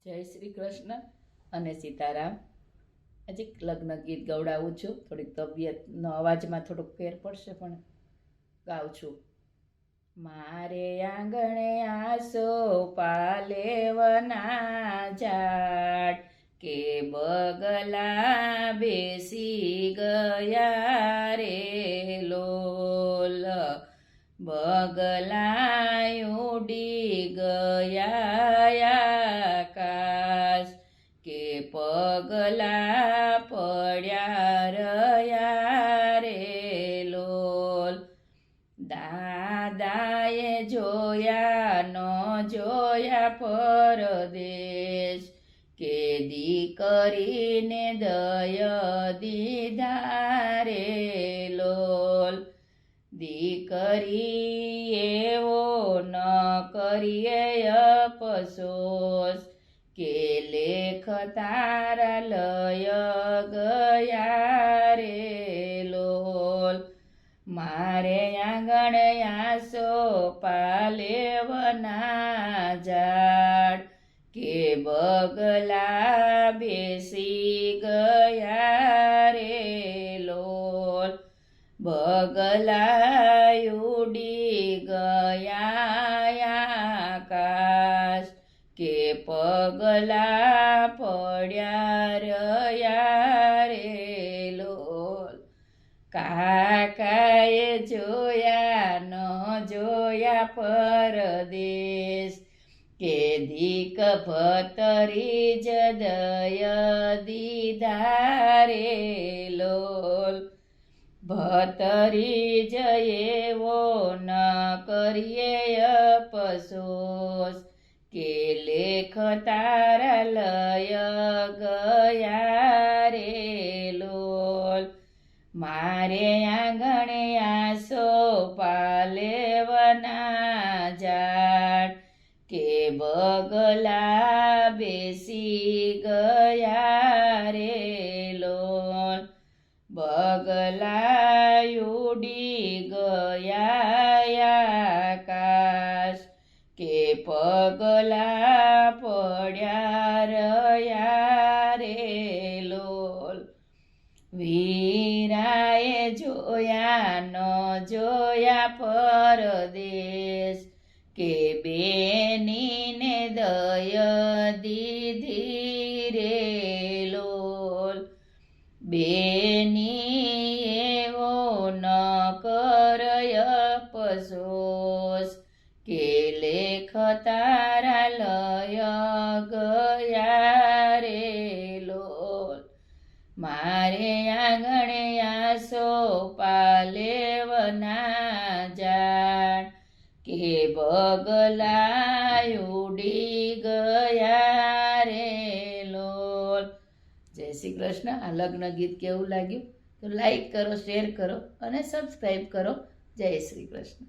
જય શ્રી કૃષ્ણ અને સીતારામ. આજે લગ્ન ગીત ગવડાવું છું. થોડીક તબિયતનો અવાજમાં થોડોક ફેર પડશે પણ ગાઉં છું. મારે આંગણે આસો પાલેવના ઝાડ કે બગલા બેસી ગયા રે લોલ, બગલા ઉડી ગયા આકાશ કે પગલા પડ્યા રહ્યા રે લોલ. દાદાએ જોયા ન જોયા પરદેશ કે દીકરીને દય દીધા રે લોલ. દીકરી એવો ન કરીએ અફસોસ કે લેખ તારા લય ગયા રે લોલ. મારે આંગણે આસો પાલેવના ઝાડ કે બગલા બેસી ગયા રે લોલ. બગલા ઉડી ગયા આકાશ કે પગલા પડ્યા રહ્યા રે લોલ. કાકાએ જોયા ન જોયા પરદેશ કે દીક ભતરી જ દય દીધા રે લોલ. ભતરી જ એવો ન કરીએ અફસોસ કે લેખ તારા લય ગયા રે લોલ. મારે આંગણે આસો પાલેવના ઝાડ કે બગલા બેસી ગયા રે લોલ. બગલા ઉડી ગયા આકાશ કે પગલા પડ્યા રહ્યા રે લોલ. વીરાએ જોયા ન જોયા પરદેશ કે બેનીને દય દીધી રે લોલ. બેની એવો ન કરય અફસોસ કે લેખ તારા લય ગયા રે લોલ. મારે આંગણે આસો પાલેવના ઝાડ કે બગલા ઉડી ગયા રે લોલ. જય શ્રી કૃષ્ણ. આ લગ્ન ગીત કેવું લાગ્યું તો લાઈક કરો, શેર કરો અને સબસ્ક્રાઈબ કરો. જય શ્રી કૃષ્ણ.